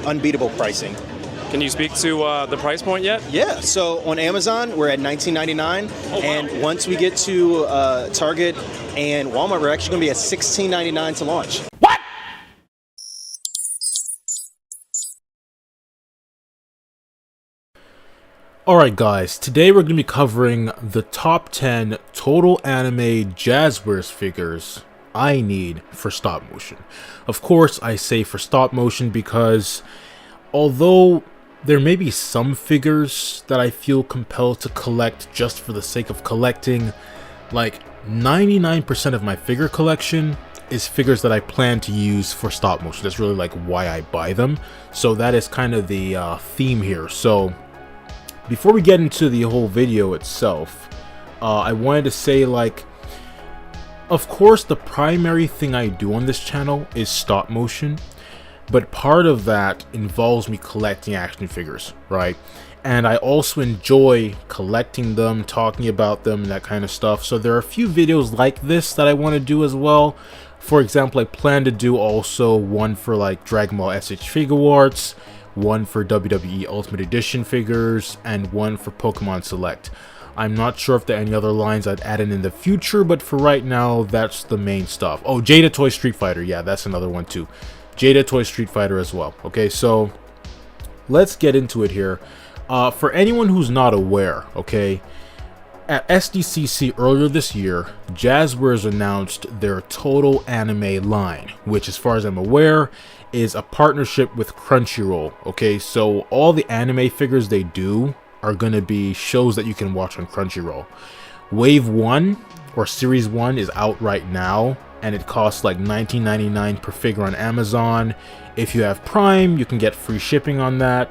Unbeatable Pricing. Can you speak to the price point yet? Yeah, so on Amazon, we're at $19.99, and once we get to Target and Walmart, we're actually going to be at $16.99 to launch. What? Alright guys, today we're going to be covering the top 10 total anime Jazwares figures I need for stop motion. Of course, I say for stop motion because although there may be some figures that I feel compelled to collect just for the sake of collecting, like 99% of my figure collection is figures that I plan to use for stop motion. That's really like why I buy them. So that is kind of the theme here. So before we get into the whole video itself, I wanted to say, like, of course the primary thing I do on this channel is stop motion. But part of that involves me collecting action figures, right? And I also enjoy collecting them, talking about them, and that kind of stuff. So there are a few videos like this that I want to do as well. For example, I plan to do also one for like Dragonball SH Figure Arts, one for WWE Ultimate Edition figures, and one for Pokemon Select. I'm not sure if there are any other lines I'd add in the future, but for right now, that's the main stuff. Oh, Jada Toy Street Fighter. Yeah, that's another one too. Jada Toy Street Fighter as well. Okay, so let's get into it here. For anyone who's not aware, okay, at SDCC earlier this year, Jazwares announced their total anime line, which as far as I'm aware is a partnership with Crunchyroll. Okay, so all the anime figures they do are going to be shows that you can watch on Crunchyroll. Wave 1 or Series 1 is out right now, and it costs like $19.99 per figure on Amazon. If you have Prime, you can get free shipping on that.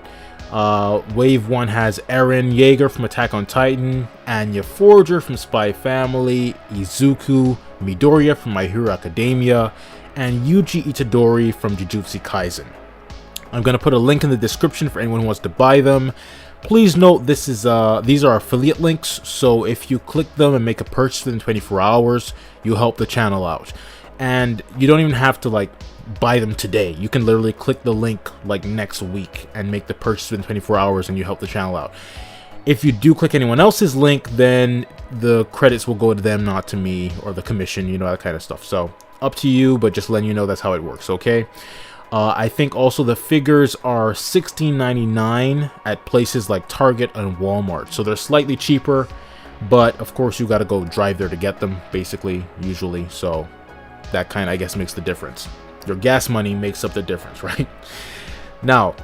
Wave 1 has Eren Yeager from Attack on Titan, Anya Forger from Spy Family, Izuku Midoriya from My Hero Academia, and Yuji Itadori from Jujutsu Kaisen. I'm going to put a link in the description for anyone who wants to buy them. Please note this is these are affiliate links, so if you click them and make a purchase within 24 hours, you help the channel out. And you don't even have to like buy them today. You can literally click the link like next week and make the purchase within 24 hours and you help the channel out. If you do click anyone else's link, then the credits will go to them, not to me, or the commission, you know, that kind of stuff. So up to you, but just letting you know that's how it works, okay? I think also the figures are $16.99 at places like Target and Walmart. So they're slightly cheaper, but of course you got to go drive there to get them, basically, usually. So that kind of, I guess, makes the difference. Your gas money makes up the difference, right? Now,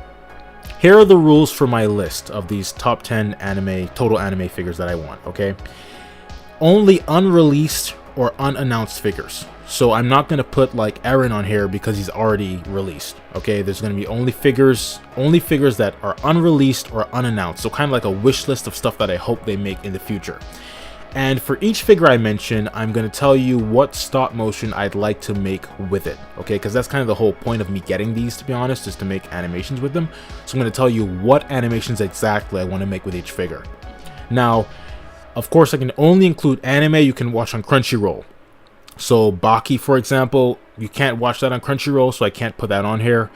here are the rules for my list of these top 10 total anime figures that I want, okay? Only unreleased or unannounced figures. So I'm not going to put like Eren on here because he's already released. Okay, there's going to be only figures that are unreleased or unannounced. So kind of like a wish list of stuff that I hope they make in the future. And for each figure I mention, I'm going to tell you what stop motion I'd like to make with it. Okay, because that's kind of the whole point of me getting these, to be honest, is to make animations with them. So I'm going to tell you what animations exactly I want to make with each figure. Now, of course, I can only include anime you can watch on Crunchyroll. So Baki, for example, you can't watch that on Crunchyroll, so I can't put that on here.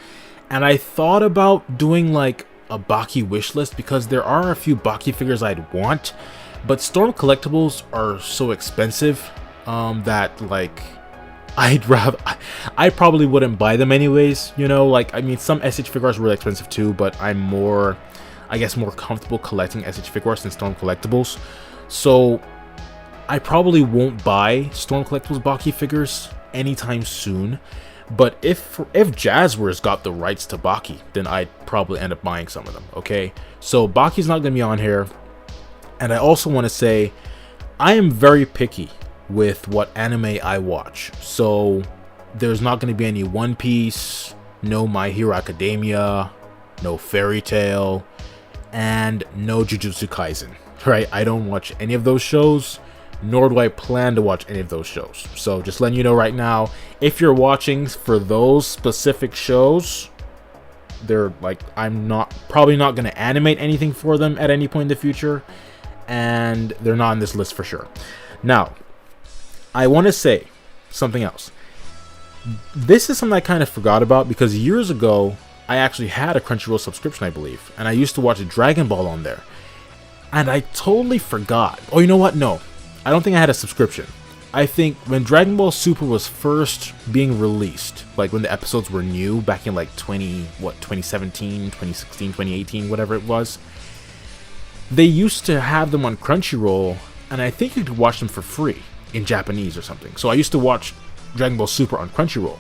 And I thought about doing like a Baki wish list because there are a few Baki figures I'd want, but Storm collectibles are so expensive that like I probably wouldn't buy them anyways, you know. Like, I mean, some SH figures are really expensive too, but I'm more, I guess, more comfortable collecting SH figures than Storm collectibles. So I probably won't buy Storm Collectibles Baki figures anytime soon, but if Jazwares got the rights to Baki, then I'd probably end up buying some of them, okay? So Baki's not going to be on here, and I also want to say I am very picky with what anime I watch, so there's not going to be any One Piece, no My Hero Academia, no Fairy Tail, and no Jujutsu Kaisen, right? I don't watch any of those shows, nor do I plan to watch any of those shows. So just letting you know right now, if you're watching for those specific shows, they're like, I'm probably not going to animate anything for them at any point in the future, and they're not on this list for sure. Now, I want to say something else. This is something I kind of forgot about because years ago I actually had a Crunchyroll subscription, I believe, and I used to watch Dragonball on there. And I totally forgot. Oh, you know what? No, I don't think I had a subscription. I think when Dragon Ball Super was first being released, like when the episodes were new back in like 2017, 2016, 2018, whatever it was, they used to have them on Crunchyroll, and I think you could watch them for free in Japanese or something. So I used to watch Dragon Ball Super on Crunchyroll.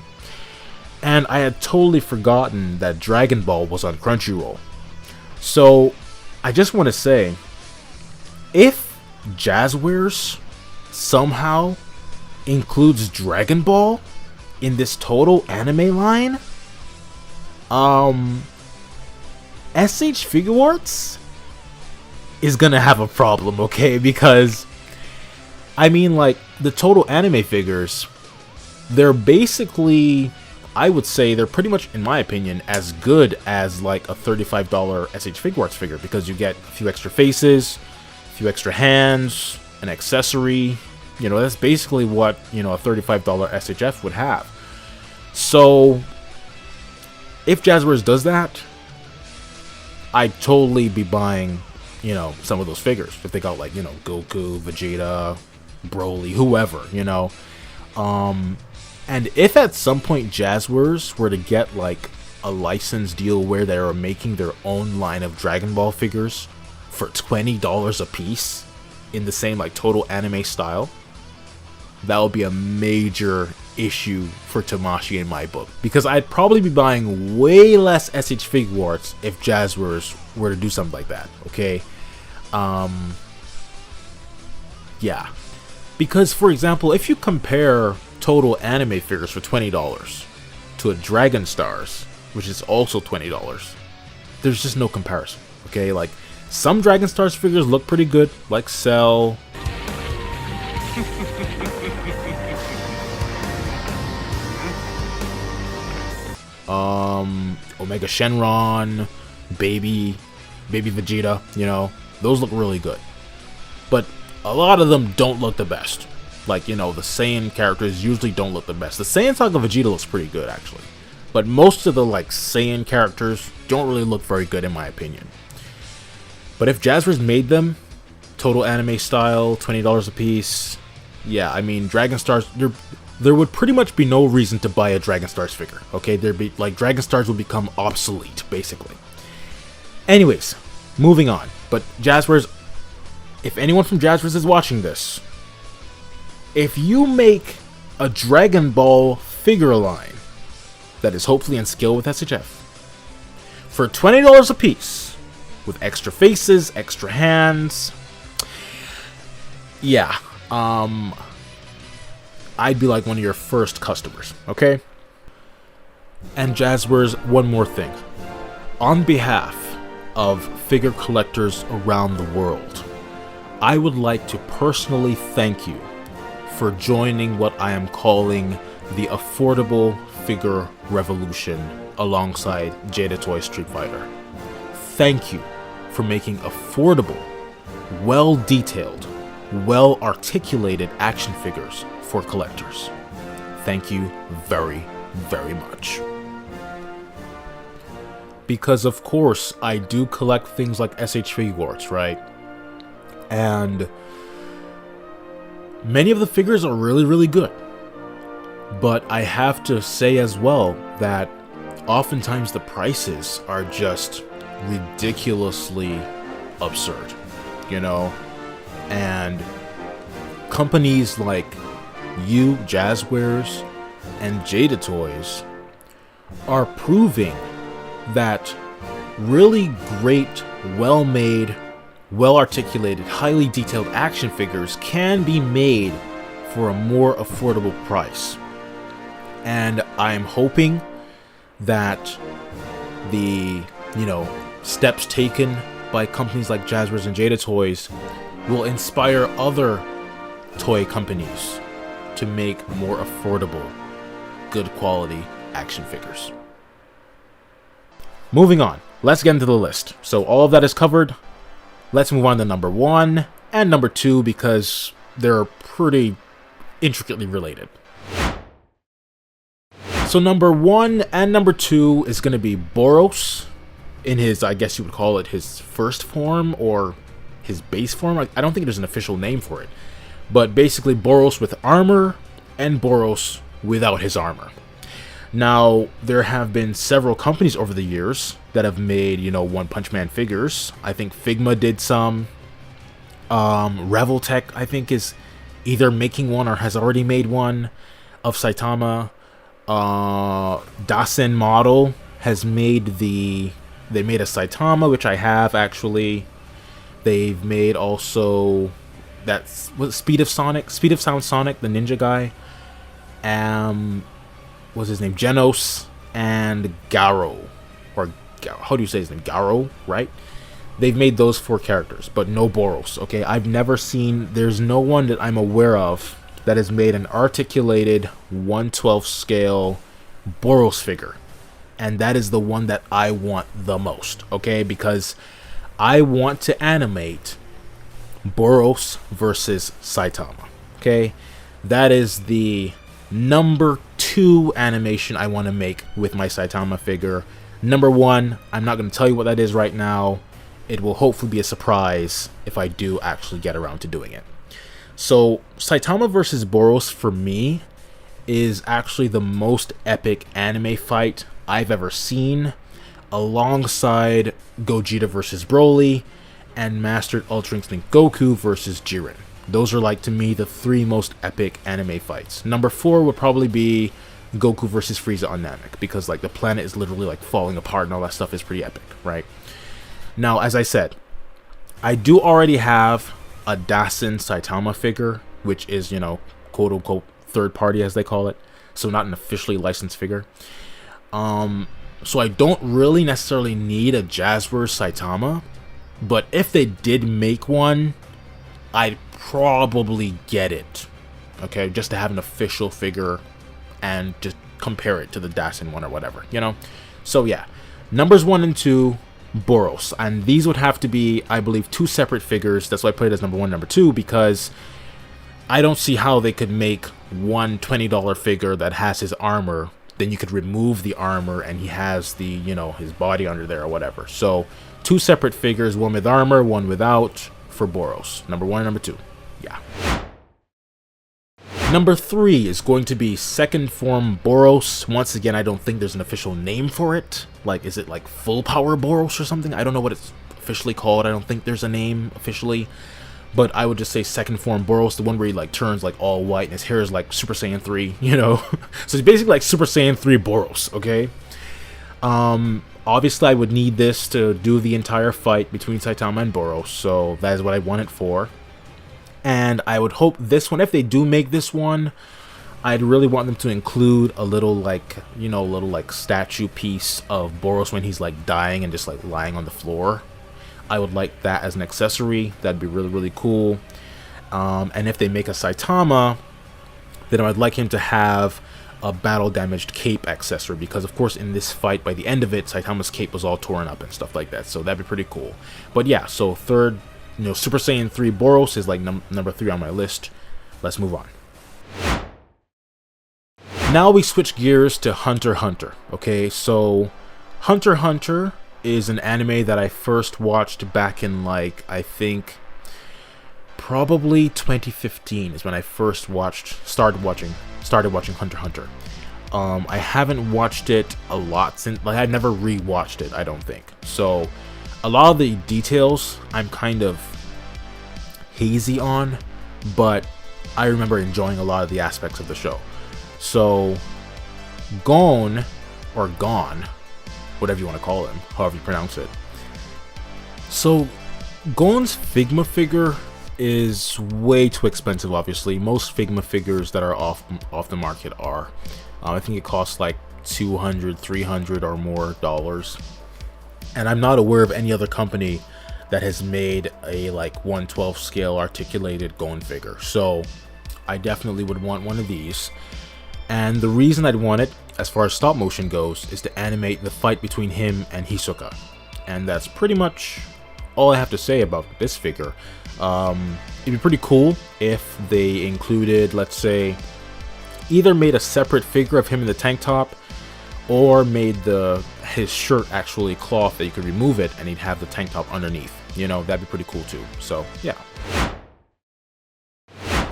And I had totally forgotten that Dragon Ball was on Crunchyroll. So I just want to say, if Jazwares somehow includes Dragon Ball in this total anime line, SH Figure Arts is gonna have a problem, okay? Because I mean, like, the total anime figures, they're basically, I would say they're pretty much, in my opinion, as good as like a $35 SH Figure Arts figure, because you get a few extra faces, a few extra hands, an accessory. You know, that's basically what, you know, a $35 SHF would have. So if Jazwares does that, I'd totally be buying, you know, some of those figures. If they got, like, you know, Goku, Vegeta, Broly, whoever, you know. And if at some point Jazwares were to get like a license deal where they are making their own line of Dragon Ball figures for $20 a piece in the same like total anime style, that would be a major issue for Tamashii in my book, because I'd probably be buying way less SH Figure Arts if Jazwares were to do something like that. Okay, yeah, because for example, if you compare total anime figures for $20 to a Dragon Stars, which is also $20, there's just no comparison. Okay, like some Dragon Stars figures look pretty good, like Cell. Omega Shenron, Baby Vegeta, you know, those look really good. But a lot of them don't look the best. Like, you know, the Saiyan characters usually don't look the best. The Saiyan Saga Vegeta looks pretty good, actually. But most of the, like, Saiyan characters don't really look very good, in my opinion. But if Jazwares made them total anime style, $20 a piece, yeah, I mean, Dragon Stars, there would pretty much be no reason to buy a Dragon Stars figure, okay? There'd be, like, Dragon Stars would become obsolete, basically. Anyways, moving on. But Jazwares, if anyone from Jazwares is watching this, if you make a Dragon Ball figure line that is hopefully in scale with SHF for $20 a piece, with extra faces, extra hands, yeah, I'd be like one of your first customers, okay? And Jazwares, one more thing. On behalf of figure collectors around the world, I would like to personally thank you for joining what I am calling the affordable figure revolution alongside Jada Toy Street Fighter. Thank you for making affordable, well-detailed, well-articulated action figures for collectors. Thank you very, very much. Because of course, I do collect things like SH Figure Arts, right? And many of the figures are really, really good. But I have to say as well that oftentimes the prices are just ridiculously absurd, you know? And companies like you, Jazwares, and Jada Toys are proving that really great, well-made, well-articulated, highly detailed action figures can be made for a more affordable price. And I'm hoping that the, you know, steps taken by companies like Jazwares and Jada Toys will inspire other toy companies to make more affordable, good quality action figures. Moving on, let's get into the list. So all of that is covered. Let's move on to number 1 and number 2 because they're pretty intricately related. So number 1 and number 2 is going to be Boros in his, I guess you would call it his first form or his base form. I don't think there's an official name for it. But basically Boros with armor and Boros without his armor. Now, there have been several companies over the years that have made, you know, One Punch Man figures. I think Figma did some. Reveltech, I think, is either making one or has already made one of Saitama. Dasen Model has made they made a Saitama, which I have actually. They've made also Speed of Sound Sonic, the ninja guy. What's his name? Genos and Garo, or how do you say his name? Garo, right? They've made those 4 characters, but no Boros. Okay, I've never seen. There's no one that I'm aware of that has made an articulated 1/12 scale Boros figure, and that is the one that I want the most. Okay, because I want to animate Boros versus Saitama. Okay, that is the number 2 animation I want to make with my Saitama figure. Number 1, I'm not going to tell you what that is right now. It will hopefully be a surprise if I do actually get around to doing it. So Saitama versus Boros for me is actually the most epic anime fight I've ever seen, alongside Gogeta versus Broly and Mastered Ultra Instinct Goku versus Jiren. Those are, like, to me, the 3 most epic anime fights. Number 4 would probably be Goku versus Frieza on Namek, because, like, the planet is literally, like, falling apart and all that stuff is pretty epic, right? Now, as I said, I do already have a Dasen Saitama figure, which is, you know, quote-unquote third party, as they call it, so not an officially licensed figure. So I don't really necessarily need a Jazwares Saitama, but if they did make one, I'd probably get it, okay, just to have an official figure and just compare it to the Dasen one or whatever, you know. So yeah, numbers 1 and 2, Boros, and these would have to be, I believe, 2 separate figures. That's why I put it as number 1, number 2, because I don't see how they could make one $20 figure that has his armor, then you could remove the armor and he has the, you know, his body under there or whatever. So 2 separate figures, one with armor, one without, for Boros. Number 1 and number 2. Yeah. Number 3 is going to be second form Boros. Once again, I don't think there's an official name for it. Like, is it like full power Boros or something? I don't know what it's officially called. I don't think there's a name officially. But I would just say second form Boros, the one where he like turns like all white and his hair is like Super Saiyan 3, you know? So it's basically like Super Saiyan 3 Boros, okay? Obviously I would need this to do the entire fight between Saitama and Boros, so that is what I want it for. And I would hope this one, if they do make this one, I'd really want them to include a little like, you know, little like statue piece of Boros when he's like dying and just like lying on the floor. I would like that as an accessory. That'd be really, really cool. And if they make a Saitama, then I'd like him to have a battle damaged cape accessory, because of course in this fight, by the end of it, Saitama's cape was all torn up and stuff like that, so that'd be pretty cool. But yeah, so third, you know, Super Saiyan 3 Boros is like number 3 on my list. Let's move on. Now we switch gears to Hunter x Hunter. Okay, so Hunter x Hunter is an anime that I first watched back in, like, I think probably 2015 is when I first started watching Hunter x Hunter. I haven't watched it a lot since, like, I've never rewatched it, I don't think. So a lot of the details I'm kind of hazy on, but I remember enjoying a lot of the aspects of the show. So Gon, or Gon, whatever you want to call him, however you pronounce it. So Gon's Figma figure is way too expensive, obviously. Most Figma figures that are off the market are. I think it costs like $200, $300 or more dollars. And I'm not aware of any other company that has made a like 1/12 scale articulated Gon figure. So I definitely would want one of these. And the reason I'd want it, as far as stop motion goes, is to animate the fight between him and Hisoka. And that's pretty much all I have to say about this figure. It'd be pretty cool if they included, let's say, either made a separate figure of him in the tank top, or made his shirt actually cloth that you could remove it and he'd have the tank top underneath. You know, that'd be pretty cool too. So yeah.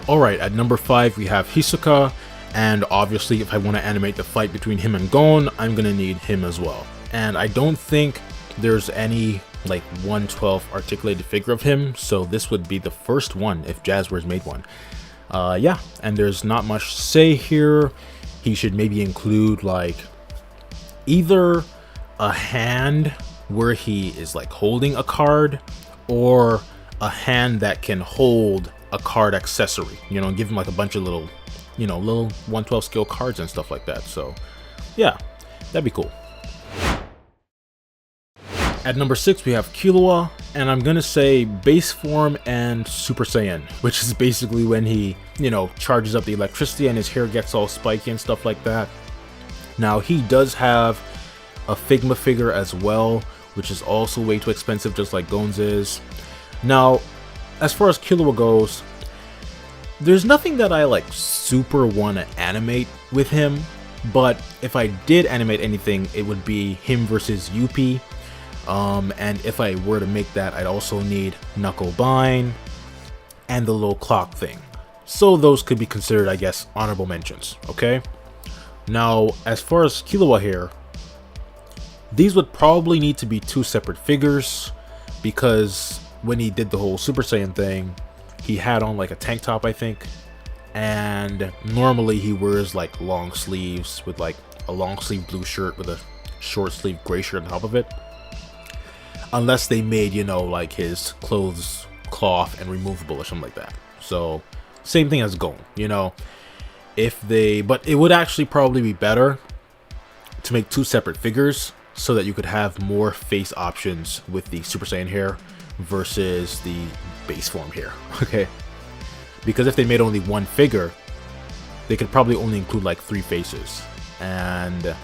Alright, at number 5 we have Hisoka, and obviously if I want to animate the fight between him and Gon, I'm gonna need him as well. And I don't think there's any like 1/12 articulated figure of him, so this would be the first one if Jazwares made one. Yeah, and there's not much to say here. He should maybe include like either a hand where he is like holding a card, or a hand that can hold a card accessory, you know, give him like a bunch of little, you know, little 1/12 scale cards and stuff like that. So yeah, that'd be cool. At number 6 we have Killua, and I'm gonna say base form and Super Saiyan, which is basically when he, you know, charges up the electricity and his hair gets all spiky and stuff like that. Now he does have a Figma figure as well, which is also way too expensive, just like Gon's is. Now, as far as Killua goes, there's nothing that I like super want to animate with him, but if I did animate anything, it would be him versus Yuppie. And if I were to make that, I'd also need Knucklebine and the little clock thing. So those could be considered, I guess, honorable mentions, okay? Now, as far as Killua here, these would probably need to be 2 separate figures, because when he did the whole Super Saiyan thing, he had on like a tank top, I think, and normally he wears like long sleeves with like a long sleeve blue shirt with a short sleeve gray shirt on top of it, unless they made, you know, like his clothes cloth and removable or something like that. So same thing as Gon, you know, but it would actually probably be better to make 2 separate figures so that you could have more face options with the Super Saiyan hair versus the base form here, okay? Because if they made only 1 figure, they could probably only include like 3 faces, and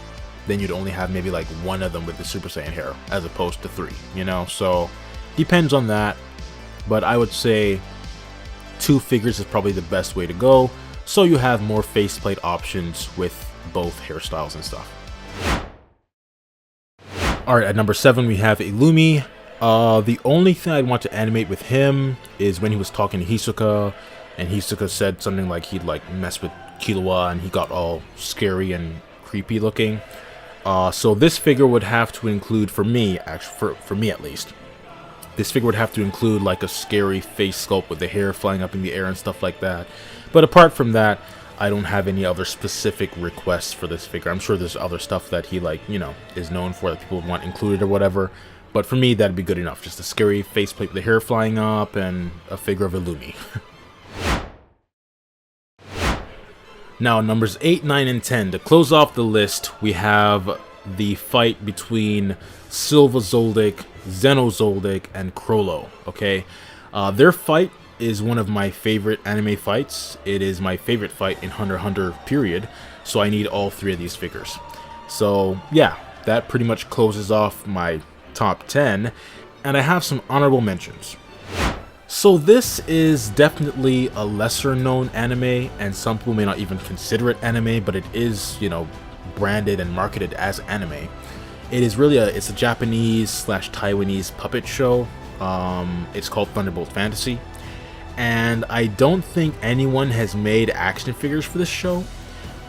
then you'd only have maybe like 1 of them with the Super Saiyan hair as opposed to 3, you know? So depends on that, but I would say 2 figures is probably the best way to go, so you have more faceplate options with both hairstyles and stuff. Alright, at number 7 we have Illumi. The only thing I'd want to animate with him is when he was talking to Hisoka, and Hisoka said something like he'd like mess with Killua and he got all scary and creepy looking. So this figure would have to include, for me, actually, for me at least, this figure would have to include like a scary face sculpt with the hair flying up in the air and stuff like that. But apart from that, I don't have any other specific requests for this figure. I'm sure there's other stuff that he, like, you know, is known for that people would want included or whatever. But for me, that'd be good enough. Just a scary faceplate with the hair flying up and a figure of Illumi. Now, numbers 8, 9, and 10. To close off the list, we have the fight between Silva Zoldyck, Zeno Zoldyck, and Crollo, okay? Their fight is one of my favorite anime fights. It is my favorite fight in Hunter x Hunter, period. So I need all 3 of these figures. So, yeah, that pretty much closes off my top 10. And I have some honorable mentions. So this is definitely a lesser known anime, and some people may not even consider it anime, but it is, you know, branded and marketed as anime. It is really it's a Japanese/Taiwanese puppet show. It's called Thunderbolt Fantasy, and I don't think anyone has made action figures for this show,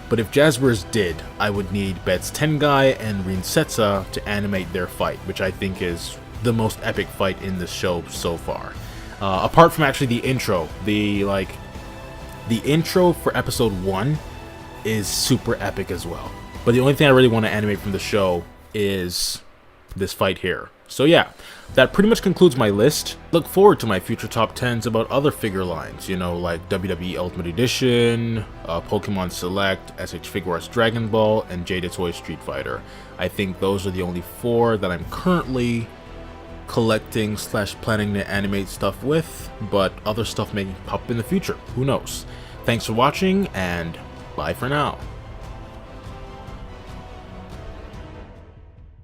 but if Jazwares did, I would need Betz Tengai and Rinsetsa to animate their fight, which I think is the most epic fight in this show so far. Apart from actually the intro, the intro for episode 1 is super epic as well. But the only thing I really want to animate from the show is this fight here. So yeah, that pretty much concludes my list. Look forward to my future top 10s about other figure lines, you know, like WWE Ultimate Edition, Pokemon Select, SH Figuarts Dragonball, and Jada Toy Street Fighter. I think those are the only 4 that I'm currently collecting/planning to animate stuff with, but other stuff may pop up in the future. Who knows? Thanks for watching, and bye for now.